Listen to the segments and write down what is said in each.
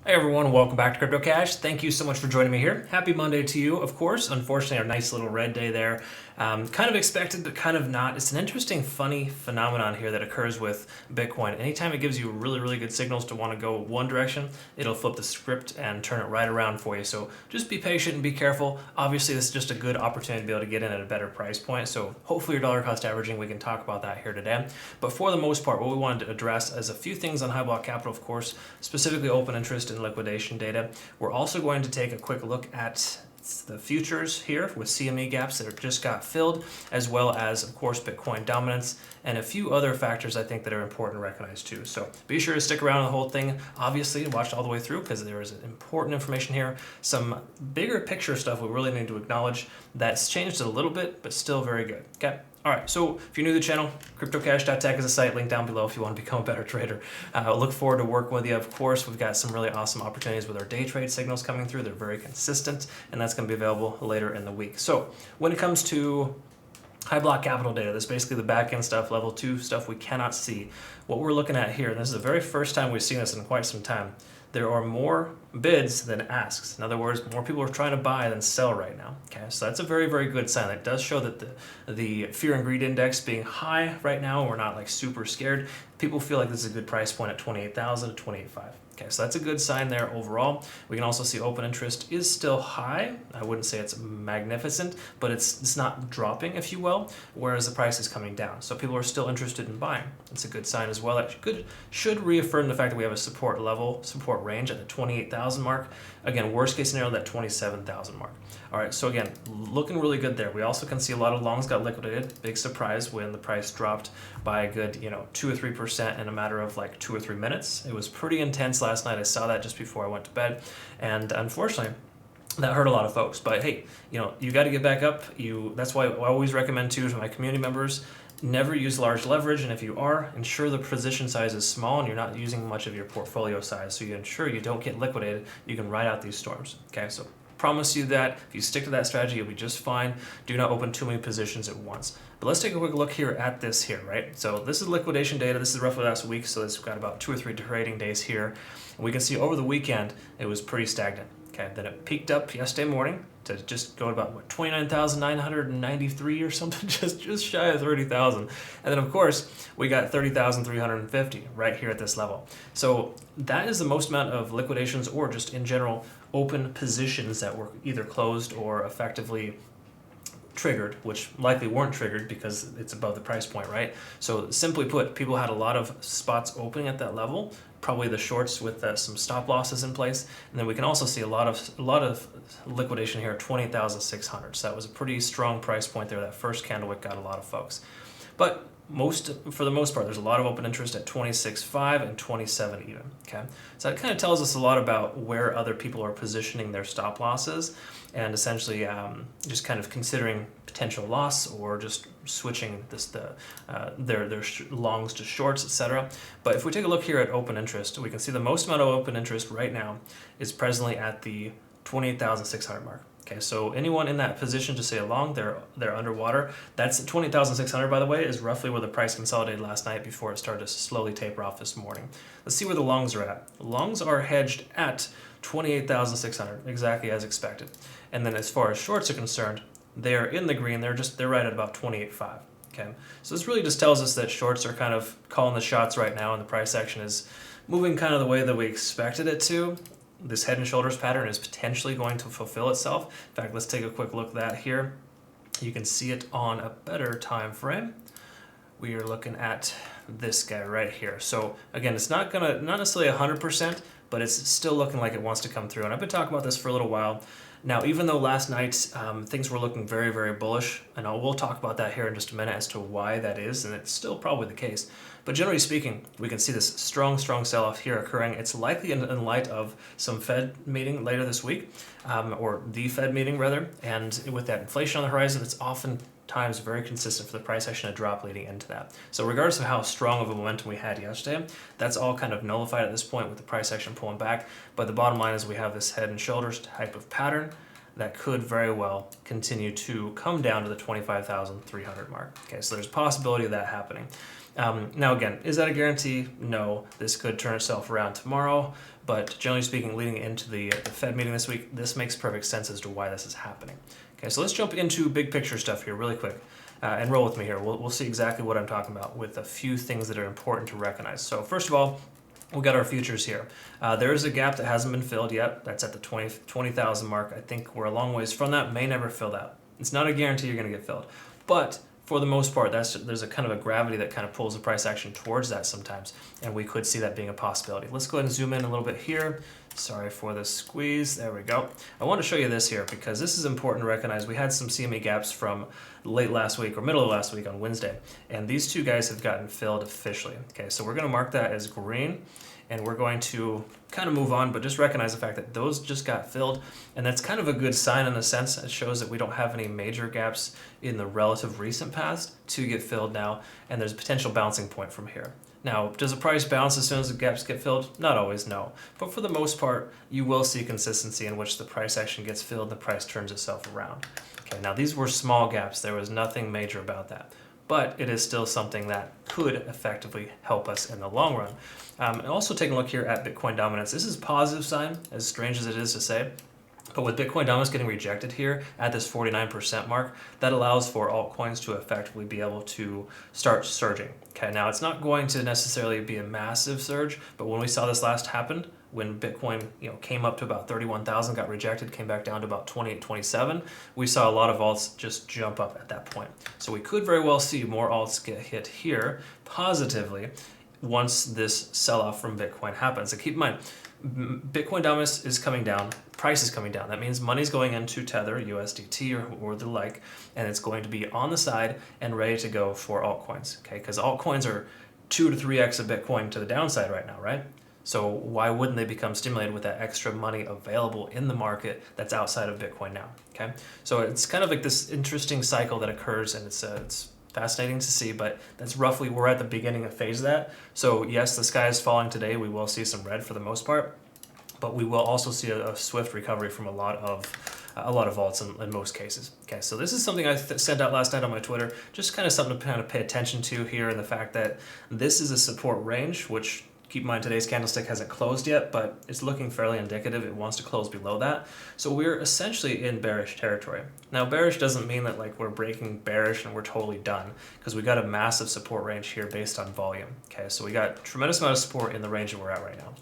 Hey everyone, welcome back to Crypto Cash. Thank you so much for joining me here. Happy Monday to you, of course. Unfortunately, a nice little red day there. Kind of expected, but kind of not. It's an interesting, funny phenomenon here that occurs with Bitcoin. Anytime it gives you really, really good signals to want to go one direction, it'll flip the script and turn it right around for you. So just be patient and be careful. Obviously, this is just a good opportunity to be able to get in at a better price point. So hopefully your dollar cost averaging, we can talk about that here today. But for the most part, what we wanted to address is a few things on high block capital, of course, specifically open interest and liquidation data. We're also going to take a quick look at the futures here with CME gaps that just got filled, as well as, of course, Bitcoin dominance and a few other factors I think that are important to recognize too. So be sure to stick around the whole thing, obviously, and watch all the way through because there is important information here. Some bigger picture stuff we really need to acknowledge that's changed a little bit, but still very good. Okay. All right, so if you're new to the channel, cryptocash.tech is a site, link down below if you want to become a better trader. Look forward to working with you. Of course, we've got some really awesome opportunities with our day trade signals coming through. They're very consistent, and that's going to be available later in the week. So when it comes to high block capital data, this is basically the back end stuff, level 2 stuff we cannot see. What we're looking at here, and this is the very first time we've seen this in quite some time, there are more bids than asks. In other words, more people are trying to buy than sell right now. Okay, so that's a very, very good sign. That does show that the fear and greed index being high right now, we're not like super scared. People feel like this is a good price point at 28,000 to 28,500. Okay, so that's a good sign there overall. We can also see open interest is still high. I wouldn't say it's magnificent, but it's not dropping, if you will, whereas the price is coming down. So people are still interested in buying. It's a good sign as well. That should reaffirm the fact that we have a support range at the 28,000 mark. Again, worst case scenario, that 27,000 mark. All right, so again, looking really good there. We also can see a lot of longs got liquidated. Big surprise when the price dropped by a good, 2 or 3% in a matter of like 2 or 3 minutes. It was pretty intense last night. I saw that just before I went to bed, and unfortunately, that hurt a lot of folks. But hey, you got to get back up. That's why I always recommend to my community members, never use large leverage, and if you are, ensure the position size is small and you're not using much of your portfolio size, so you ensure you don't get liquidated. You can ride out these storms. Okay, so promise you that if you stick to that strategy, you'll be just fine. Do not open too many positions at once. But let's take a quick look here at this here, right? So this is liquidation data. This is roughly last week, so it's got about 2 or 3 trading days here. And we can see over the weekend, it was pretty stagnant. Okay, then it peaked up yesterday morning to just go about 29,993 or something, just shy of 30,000. And then of course we got 30,350 right here at this level. So that is the most amount of liquidations or just in general open positions that were either closed or effectively triggered, which likely weren't triggered because it's above the price point, right? So simply put, people had a lot of spots opening at that level, probably the shorts with some stop losses in place, and then we can also see a lot of liquidation here at 20,600. So that was a pretty strong price point there. That first candle wick got a lot of folks, but for the most part, there's a lot of open interest at 26.5 and 27 even. Okay, so that kind of tells us a lot about where other people are positioning their stop losses, and essentially just kind of considering potential loss or just switching their longs to shorts, etc. But if we take a look here at open interest, we can see the most amount of open interest right now is presently at the 28,600 mark. Okay, so anyone in that position to say a long, they're underwater. That's 20,600, by the way, is roughly where the price consolidated last night before it started to slowly taper off this morning. Let's see where the longs are at. Longs are hedged at 28,600, exactly as expected. And then as far as shorts are concerned, they're in the green. They're right at about 28.5. Okay, so this really just tells us that shorts are kind of calling the shots right now, and the price action is moving kind of the way that we expected it to. This head and shoulders pattern is potentially going to fulfill itself. In fact, let's take a quick look at that here. You can see it on a better time frame. We are looking at this guy right here. So again, it's not necessarily 100%, but it's still looking like it wants to come through. And I've been talking about this for a little while. Now, even though last night things were looking very, very bullish, and we'll talk about that here in just a minute as to why that is, and it's still probably the case. But generally speaking, we can see this strong sell-off here occurring. It's likely in light of some Fed meeting later this week, or the Fed meeting rather, and with that inflation on the horizon, it's oftentimes very consistent for the price action to drop leading into that. So regardless of how strong of a momentum we had yesterday, that's all kind of nullified at this point with the price action pulling back. But the bottom line is we have this head and shoulders type of pattern that could very well continue to come down to the 25,300 mark. Okay, so there's a possibility of that happening. Now again, is that a guarantee? No. This could turn itself around tomorrow, but generally speaking, leading into the Fed meeting this week, this makes perfect sense as to why this is happening. Okay, so let's jump into big picture stuff here really quick. And roll with me here. We'll see exactly what I'm talking about with a few things that are important to recognize. So first of all, we got our futures here. There is a gap that hasn't been filled yet. That's at the 20,000 mark. I think we're a long ways from that. May never fill that. It's not a guarantee you're going to get filled. But for the most part, there's a kind of a gravity that kind of pulls the price action towards that sometimes. And we could see that being a possibility. Let's go ahead and zoom in a little bit here. Sorry for the squeeze. There we go. I want to show you this here because this is important to recognize. We had some CME gaps from late last week or middle of last week on Wednesday, and these two guys have gotten filled officially. Okay, so we're going to mark that as green, and we're going to kind of move on, but just recognize the fact that those just got filled, and that's kind of a good sign in a sense. It shows that we don't have any major gaps in the relative recent past to get filled now, and there's a potential bouncing point from here. Now, does the price bounce as soon as the gaps get filled? Not always, no. But for the most part, you will see consistency in which the price action gets filled and the price turns itself around. Okay, now these were small gaps. There was nothing major about that. But it is still something that could effectively help us in the long run. And also taking a look here at Bitcoin dominance. This is a positive sign, as strange as it is to say. But with Bitcoin dominance getting rejected here at this 49% mark, that allows for altcoins to effectively be able to start surging. Okay, now it's not going to necessarily be a massive surge, but when we saw this last happen, when Bitcoin came up to about 31,000, got rejected, came back down to about 28, 27, we saw a lot of alts just jump up at that point. So we could very well see more alts get hit here positively once this sell-off from Bitcoin happens. So keep in mind, Bitcoin dominance is coming down, price is coming down. That means money's going into Tether, USDT, or the like, and it's going to be on the side and ready to go for altcoins, okay? Because altcoins are 2 to 3x of Bitcoin to the downside right now, right? So why wouldn't they become stimulated with that extra money available in the market that's outside of Bitcoin now, okay? So it's kind of like this interesting cycle that occurs, and it's fascinating to see, but that's roughly, we're at the beginning of phase of that. So yes, the sky is falling today. We will see some red for the most part, but we will also see a swift recovery from a lot of vaults in most cases. Okay, so this is something I sent out last night on my Twitter, just kind of something to kind of pay attention to here, and the fact that this is a support range, which keep in mind today's candlestick hasn't closed yet, but it's looking fairly indicative. It wants to close below that. So we're essentially in bearish territory. Now, bearish doesn't mean that like we're breaking bearish and we're totally done, because we got a massive support range here based on volume. Okay, so we got a tremendous amount of support in the range that we're at right now.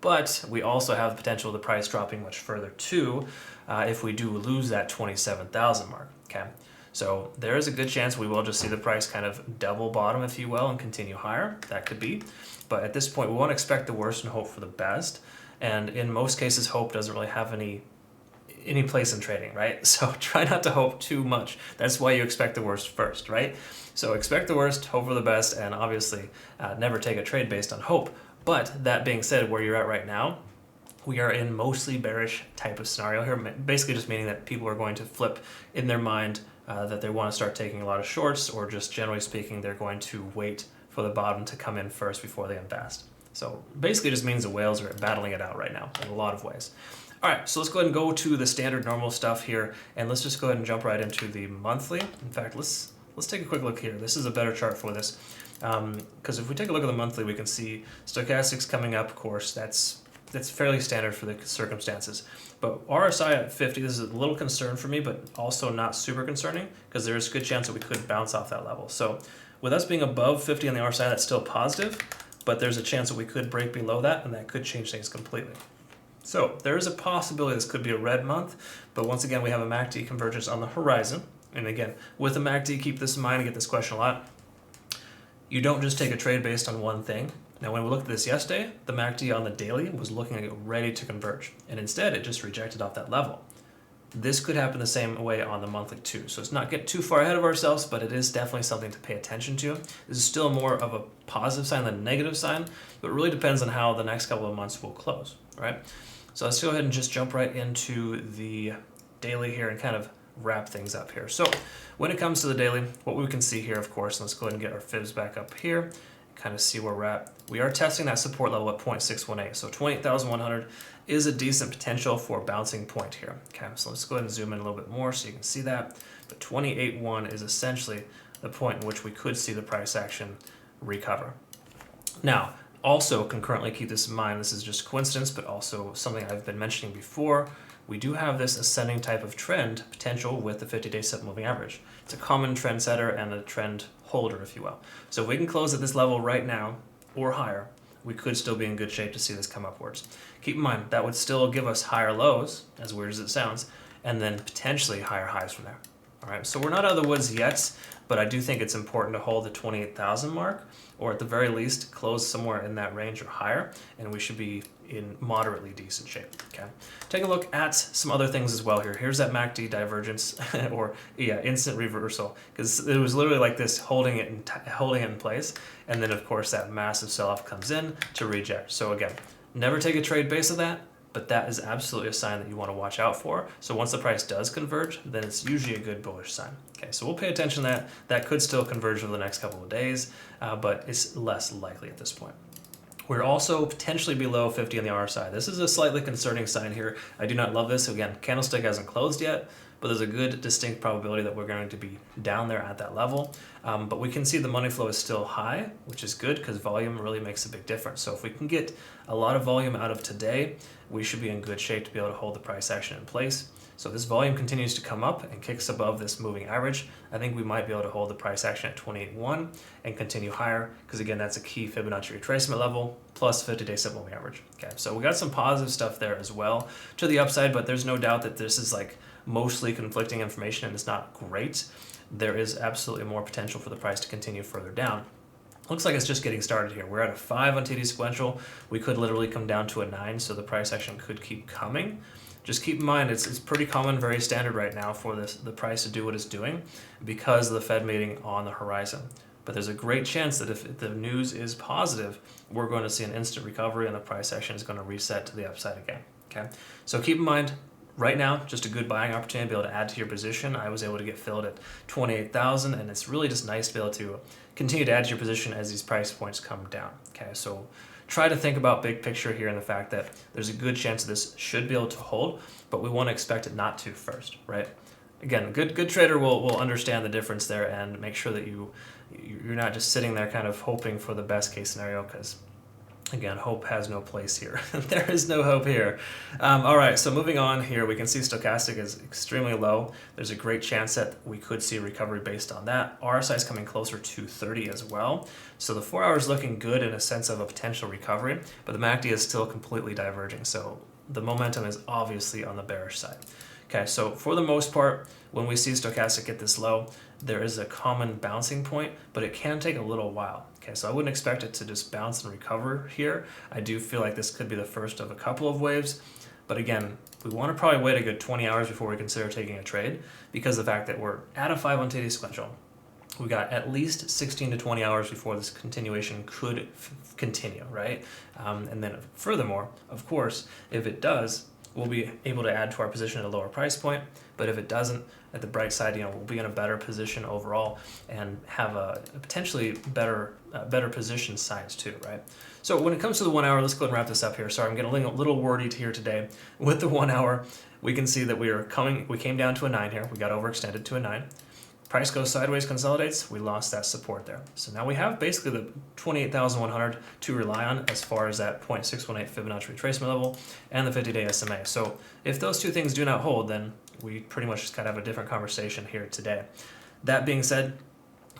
But we also have the potential of the price dropping much further too if we do lose that 27,000 mark. Okay, so there is a good chance we will just see the price kind of double bottom, if you will, and continue higher. That could be. But at this point, we want to expect the worst and hope for the best. And in most cases, hope doesn't really have any place in trading, right? So try not to hope too much. That's why you expect the worst first, right? So expect the worst, hope for the best, and obviously never take a trade based on hope. But that being said, where you're at right now, we are in mostly bearish type of scenario here, basically just meaning that people are going to flip in their mind that they want to start taking a lot of shorts, or just generally speaking, they're going to wait for the bottom to come in first before they invest. So basically it just means the whales are battling it out right now in a lot of ways. All right, so let's go ahead and go to the standard normal stuff here, and let's just go ahead and jump right into the monthly. In fact, let's take a quick look here. This is a better chart for this, because if we take a look at the monthly, we can see stochastics coming up. Of course, that's fairly standard for the circumstances. But RSI at 50, this is a little concern for me, but also not super concerning, because there is a good chance that we could bounce off that level. So with us being above 50 on the RSI, that's still positive, but there's a chance that we could break below that, and that could change things completely. So there is a possibility this could be a red month, but once again, we have a MACD convergence on the horizon. And again, with the MACD, keep this in mind. I get this question a lot. You don't just take a trade based on one thing. Now, when we looked at this yesterday, the MACD on the daily was looking like it ready to converge, and instead it just rejected off that level. This could happen the same way on the monthly too. So it's not get too far ahead of ourselves, but it is definitely something to pay attention to. This is still more of a positive sign than a negative sign, but it really depends on how the next couple of months will close, right? So let's go ahead and just jump right into the daily here and kind of wrap things up here. So when it comes to the daily, what we can see here, of course, let's go ahead and get our fibs back up here. kind of see where we're at. We are testing that support level at 0.618. So 28,100 is a decent potential for a bouncing point here. Okay, so let's go ahead and zoom in a little bit more so you can see that. But 28.1 is essentially the point in which we could see the price action recover. Now, also concurrently keep this in mind, this is just coincidence, but also something I've been mentioning before. We do have this ascending type of trend potential with the 50-day simple moving average. It's a common trend setter and a trend holder, if you will. So if we can close at this level right now or higher, we could still be in good shape to see this come upwards. Keep in mind, that would still give us higher lows, as weird as it sounds, and then potentially higher highs from there. All right, so we're not out of the woods yet, but I do think it's important to hold the 28,000 mark, or at the very least, close somewhere in that range or higher, and we should be in moderately decent shape. Okay, take a look at some other things as well here. Here's that MACD divergence, or instant reversal, because it was literally like this, holding it in place, and then of course that massive sell-off comes in to reject. So again, never take a trade based on that, but that is absolutely a sign that you want to watch out for. So once the price does converge, then it's usually a good bullish sign. Okay, so we'll pay attention to that. That could still converge over the next couple of days, but it's less likely at this point. We're also potentially below 50 on the RSI. This is a slightly concerning sign here. I do not love this. Again, candlestick hasn't closed yet, but there's a good distinct probability that we're going to be down there at that level. But we can see the money flow is still high, which is good because volume really makes a big difference. So if we can get a lot of volume out of today, we should be in good shape to be able to hold the price action in place. So if this volume continues to come up and kicks above this moving average, I think we might be able to hold the price action at 28.1 and continue higher, because again, that's a key Fibonacci retracement level plus 50-day simple moving average. Okay, so we got some positive stuff there as well to the upside, but there's no doubt that this is like mostly conflicting information and it's not great. There is absolutely more potential for the price to continue further down. Looks like it's just getting started here. We're at a 5 on TD sequential. We could literally come down to a 9, so the price action could keep coming. Just keep in mind, it's pretty common, very standard right now for the price to do what it's doing because of the Fed meeting on the horizon. But there's a great chance that if the news is positive, we're going to see an instant recovery and the price action is going to reset to the upside again. Okay, so keep in mind, right now, just a good buying opportunity to be able to add to your position. I was able to get filled at 28,000, and it's really just nice to be able to continue to add to your position as these price points come down. Okay, so try to think about big picture here and the fact that there's a good chance this should be able to hold, but we want to expect it not to first, right? Again, a good trader will understand the difference there and make sure that you're not just sitting there kind of hoping for the best case scenario, because again, hope has no place here. There is no hope here. All right, so moving on here, we can see stochastic is extremely low. There's a great chance that we could see recovery based on that. RSI is coming closer to 30 as well. So the 4 hours looking good in a sense of a potential recovery, but the MACD is still completely diverging. So the momentum is obviously on the bearish side. Okay, so for the most part, when we see stochastic get this low, there is a common bouncing point, but it can take a little while. Okay, so I wouldn't expect it to just bounce and recover here. I do feel like this could be the first of a couple of waves, but again, we want to probably wait a good 20 hours before we consider taking a trade, because of the fact that we're at a 5 on TD sequential. We got at least 16 to 20 hours before this continuation could continue, right? And then furthermore, of course, if it does, we'll be able to add to our position at a lower price point. But if it doesn't, at the bright side, we'll be in a better position overall and have a potentially better position size too, right? So when it comes to the 1 hour, let's go ahead and wrap this up here. Sorry, I'm getting a little wordy here today. With the 1 hour, we can see that we came down to a 9 here. We got overextended to a 9. Price goes sideways, consolidates, we lost that support there. So now we have basically the 28,100 to rely on as far as that 0.618 Fibonacci retracement level and the 50-day SMA. So if those two things do not hold, then we pretty much just kind of have a different conversation here today. That being said,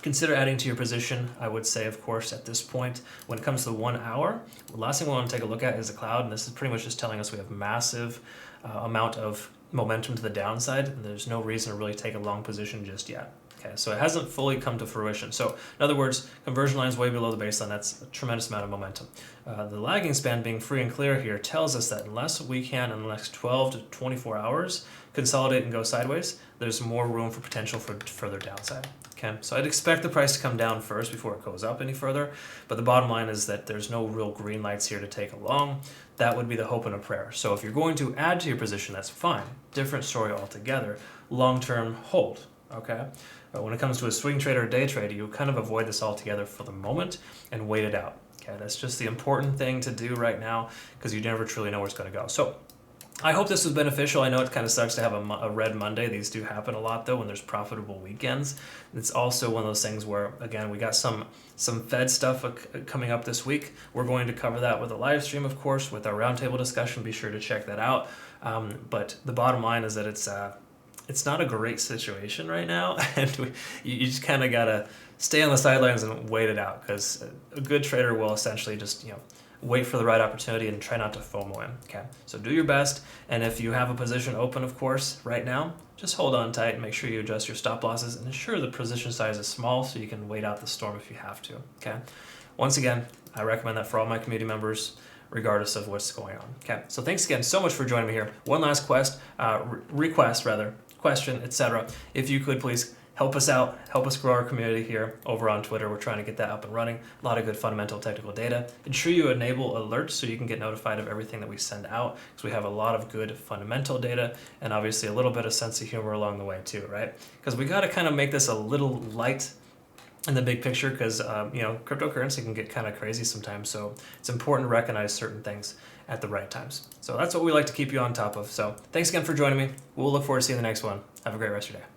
consider adding to your position. I would say, of course, at this point, when it comes to the 1 hour, the last thing we want to take a look at is the cloud, and this is pretty much just telling us we have massive amount of momentum to the downside, and there's no reason to really take a long position just yet. Okay, so it hasn't fully come to fruition. So in other words, conversion line is way below the baseline. That's a tremendous amount of momentum. The lagging span being free and clear here tells us that unless we can, in the next 12 to 24 hours, consolidate and go sideways, there's more room for potential for further downside. Okay, so I'd expect the price to come down first before it goes up any further, but the bottom line is that there's no real green lights here to take along. That would be the hope and a prayer. So if you're going to add to your position, that's fine. Different story altogether. Long-term hold. okay? But when it comes to a swing trade or a day trade, you kind of avoid this altogether for the moment and wait it out. Okay, that's just the important thing to do right now because you never truly know where it's going to go. So I hope this was beneficial. I know it kind of sucks to have a red Monday. These do happen a lot though when there's profitable weekends. It's also one of those things where, again, we got some Fed stuff coming up this week. We're going to cover that with a live stream, of course, with our roundtable discussion. Be sure to check that out. But the bottom line is that it's not a great situation right now, and you just kind of gotta stay on the sidelines and wait it out because a good trader will essentially just wait for the right opportunity and try not to FOMO in. Okay, so do your best, and if you have a position open, of course, right now, just hold on tight and make sure you adjust your stop losses and ensure the position size is small so you can wait out the storm if you have to. Okay, once again, I recommend that for all my community members, regardless of what's going on. Okay, so thanks again so much for joining me here. One last question, etc. If you could please help us out, help us grow our community here over on Twitter. We're trying to get that up and running. A lot of good fundamental technical data. Ensure you enable alerts so you can get notified of everything that we send out because we have a lot of good fundamental data and obviously a little bit of sense of humor along the way too, right? Because we got to kind of make this a little light in the big picture because cryptocurrency can get kind of crazy sometimes, so it's important to recognize certain things at the right times. So that's what we like to keep you on top of. So thanks again for joining me. We'll look forward to seeing the next one. Have a great rest of your day.